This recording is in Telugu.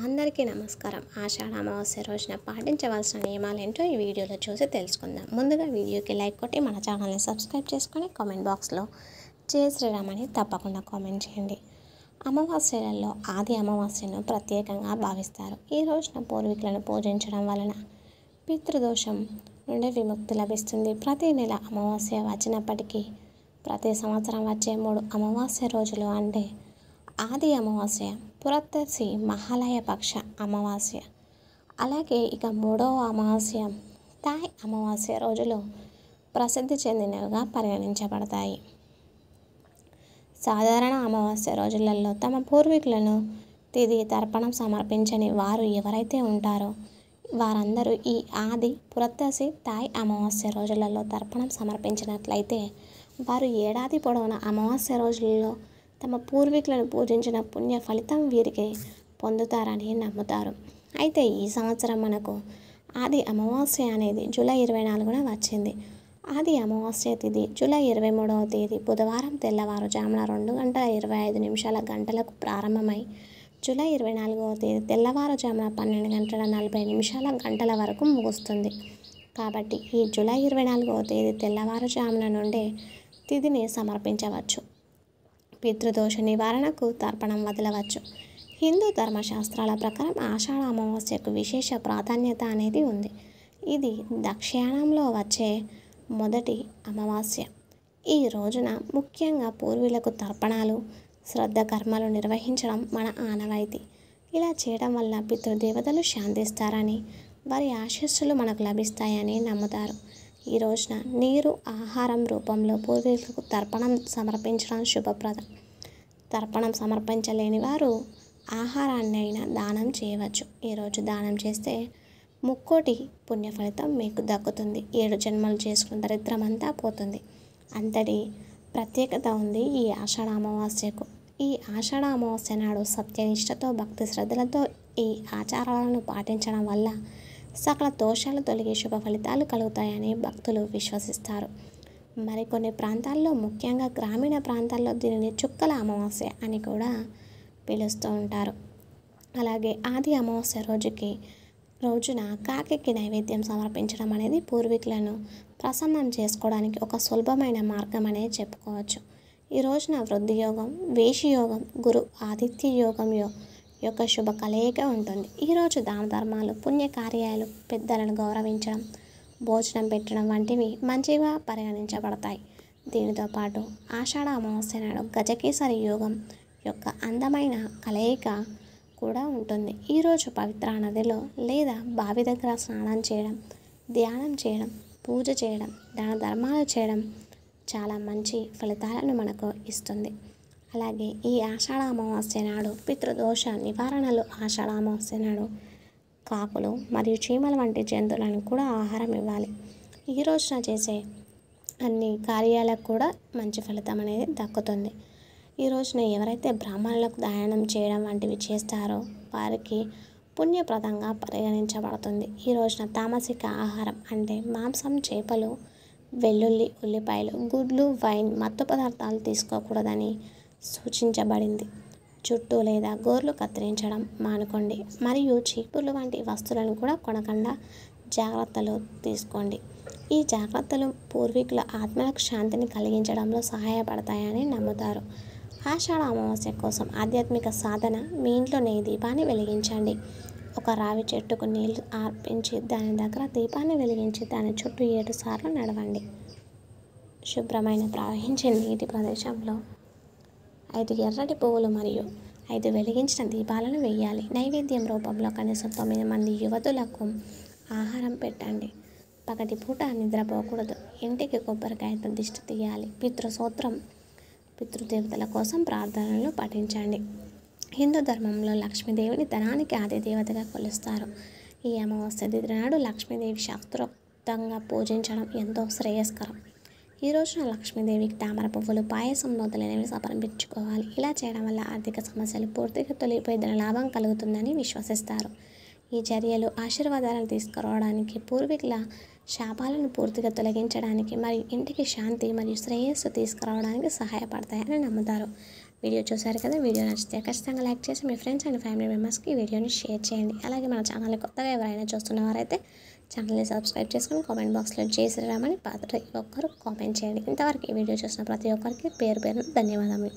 అందరికీ నమస్కారం. ఆషాఢ అమావాస్య రోజున పాటించవలసిన నియమాలేంటో ఈ వీడియోలో చూసి తెలుసుకుందాం. ముందుగా వీడియోకి లైక్ కొట్టి మన ఛానల్ని సబ్స్క్రైబ్ చేసుకొని కామెంట్ బాక్స్లో జై శ్రీరామ్ అని తప్పకుండా కామెంట్ చేయండి. అమావాస్యలలో ఆది అమావాస్యను ప్రత్యేకంగా భావిస్తారు. ఈ రోజున పూర్వీకులను పూజించడం వలన పితృదోషం నుండి విముక్తి లభిస్తుంది. ప్రతి నెల అమావాస్య వచ్చినప్పటికీ ప్రతి సంవత్సరం వచ్చే 3 అమావాస్య రోజులు అంటే ఆది అమావాస్య, పురత్తసి మహాలయ పక్ష అమావాస్య, అలాగే ఇక 3వ అమావాస్య తాయ్ అమావాస్య రోజులు ప్రసిద్ధి చెందినవిగా పరిగణించబడతాయి. సాధారణ అమావాస్య రోజులలో తమ పూర్వీకులను తిథి తర్పణం సమర్పించని వారు ఎవరైతే ఉంటారో వారందరూ ఈ ఆది, పురత్తసి, తాయ్ అమావాస్య రోజులలో తర్పణం సమర్పించినట్లయితే వారు ఏడాది పొడవునా అమావాస్య రోజులలో తమ పూర్వీకులను పూజించిన పుణ్య ఫలితం వీరికి పొందుతారని నమ్ముతారు. అయితే ఈ సంవత్సరం మనకు ఆది అమావాస్య అనేది జూలై 24న వచ్చింది. ఆది అమావాస్య తిథి జూలై 23వ తేదీ బుధవారం తెల్లవారుజామున 2:25 గంటలకు ప్రారంభమై జూలై 24వ తేదీ తెల్లవారుజామున 12:40 వరకు ముగుస్తుంది. కాబట్టి ఈ జూలై 24వ తేదీ తెల్లవారుజామున నుండే తిథిని సమర్పించవచ్చు. పితృదోష నివారణకు తర్పణం వదలవచ్చు. హిందూ ధర్మశాస్త్రాల ప్రకారం ఆషాఢ అమావాస్యకు విశేష ప్రాధాన్యత అనేది ఉంది. ఇది దక్షిణాయనంలో వచ్చే మొదటి అమావాస్య. ఈ రోజున ముఖ్యంగా పూర్వీకులకు తర్పణాలు, శ్రద్ధ కర్మలు నిర్వహించడం మన ఆనవాయితీ. ఇలా చేయడం వల్ల పితృదేవతలు శాంతిస్తారని, వారి ఆశీస్సులు మనకు లభిస్తాయని నమ్ముతారు. ఈ రోజున నీరు, ఆహారం రూపంలో పూర్వీకులకు తర్పణం సమర్పించడం శుభప్రదం. తర్పణం సమర్పించలేని వారు ఆహారాన్ని అయినా దానం చేయవచ్చు. ఈరోజు దానం చేస్తే 3 పుణ్య ఫలితం మీకు దక్కుతుంది. 7 జన్మలు చేసుకున్న దరిద్రం అంతా పోతుంది. అంతటి ప్రత్యేకత ఉంది ఈ ఆషాఢ అమావాస్యకు. ఈ ఆషాఢ అమావాస్య నాడు సత్యనిష్టతో, భక్తి శ్రద్ధలతో ఈ ఆచారాలను పాటించడం వల్ల సకల దోషాలు తొలగి శుభ ఫలితాలు కలుగుతాయని భక్తులు విశ్వసిస్తారు. మరికొన్ని ప్రాంతాల్లో, ముఖ్యంగా గ్రామీణ ప్రాంతాల్లో దీనిని చుక్కల అమావాస్య అని కూడా పిలుస్తూ ఉంటారు. అలాగే ఆది అమావాస్య రోజున కాకికి నైవేద్యం సమర్పించడం అనేది పూర్వీకులను ప్రసన్నం చేసుకోవడానికి ఒక సులభమైన మార్గం అనే చెప్పుకోవచ్చు. ఈ రోజున వృద్ధి యోగం, వేషి యోగం, గురు ఆదిత్య యోగం యొక్క శుభ కలయిక ఉంటుంది. ఈరోజు దాన ధర్మాలు, పుణ్యకార్యాలు, పెద్దలను గౌరవించడం, భోజనం పెట్టడం వంటివి మంచిగా పరిగణించబడతాయి. దీనితో పాటు ఆషాఢ అమావాస్య నాడు గజకేసరి యోగం యొక్క అందమైన కలయిక కూడా ఉంటుంది. ఈరోజు పవిత్ర నదిలో లేదా బావి దగ్గర స్నానం చేయడం, ధ్యానం చేయడం, పూజ చేయడం, దాన ధర్మాలు చేయడం చాలా మంచి ఫలితాలను మనకు ఇస్తుంది. అలాగే ఈ ఆషాఢ అమావాస్య నాడు పితృదోష నివారణలు ఆషాఢ అమావాస్య నాడు కాకులు మరియు చీమల వంటి జంతువులను కూడా ఆహారం ఇవ్వాలి. ఈ రోజున చేసే అన్ని కార్యాలకు కూడా మంచి ఫలితం అనేది దక్కుతుంది. ఈ రోజున ఎవరైతే బ్రాహ్మణులకు దానం చేయడం వంటివి చేస్తారో వారికి పుణ్యప్రదంగా పరిగణించబడుతుంది. ఈ రోజున తామసిక ఆహారం అంటే మాంసం, చేపలు, వెల్లుల్లి, ఉల్లిపాయలు, గుడ్లు, వైన్, మత్తు పదార్థాలు తీసుకోకూడదని సూచించబడింది. జుట్టు లేదా గోర్లు కత్తిరించడం మానుకోండి. మరియు చీపుర్లు వంటి వస్తువులను కూడా కొనకుండా జాగ్రత్తలు తీసుకోండి. ఈ జాగ్రత్తలు పూర్వీకుల ఆత్మలకు శాంతిని కలిగించడంలో సహాయపడతాయని నమ్ముతారు. ఆషాఢ అమావాస్య కోసం ఆధ్యాత్మిక సాధన. మీ ఇంట్లో నెయ్యి దీపాన్ని వెలిగించండి. ఒక రావి చెట్టుకు నీళ్లు అర్పించి దాని దగ్గర దీపాన్ని వెలిగించి దాని చుట్టూ 7 సార్లు నడవండి. శుభ్రమైన ప్రవహించే నీటి ప్రదేశంలో 5 ఎర్రటి పువ్వులు మరియు 5 వెలిగించిన దీపాలను వేయాలి. నైవేద్యం రూపంలో కనీసం 9 మంది యువతులకు ఆహారం పెట్టండి. పగటి పూట నిద్రపోకూడదు. ఇంటికి కొబ్బరికాయతో దిష్టి తీయాలి. పితృసూత్రం, పితృదేవతల కోసం ప్రార్థనలు పఠించండి. హిందూ ధర్మంలో లక్ష్మీదేవిని ధనానికి ఆది దేవతగా కొలుస్తారు. ఈ అమావాస్య తిథి నాడు లక్ష్మీదేవి శాస్త్రోక్తంగా పూజించడం ఎంతో శ్రేయస్కరం. ఈ రోజున లక్ష్మీదేవికి తామర పువ్వులు, పాయసం మొదలైనవి సమర్పించుకోవాలి. ఇలా చేయడం వల్ల ఆర్థిక సమస్యలు పూర్తిగా తొలగిపోయి ధన లాభం కలుగుతుందని విశ్వసిస్తారు. ఈ చర్యలు ఆశీర్వాదాలను తీసుకురావడానికి, పూర్వీకుల శాపాలను పూర్తిగా తొలగించడానికి మరియు ఇంటికి శాంతి మరియు శ్రేయస్సు తీసుకురావడానికి సహాయపడతాయని నమ్ముతారు. వీడియో చూసారు కదా, వీడియో నచ్చితే ఖచ్చితంగా లైక్ చేసి మీ ఫ్రెండ్స్ అండ్ ఫ్యామిలీ మెంబర్స్కి ఈ వీడియోని షేర్ చేయండి. అలాగే మన ఛానల్ని కొత్తగా ఎవరైనా చూస్తున్నవారైతే ఛానల్ని సబ్స్క్రైబ్ చేసుకుని కామెంట్ బాక్స్లో చేసి రామని ప్రతి ఒక్కరు కామెంట్ చేయండి. ఇంతవరకు ఈ వీడియో చూసిన ప్రతి ఒక్కరికి పేరు పేరున ధన్యవాదములు.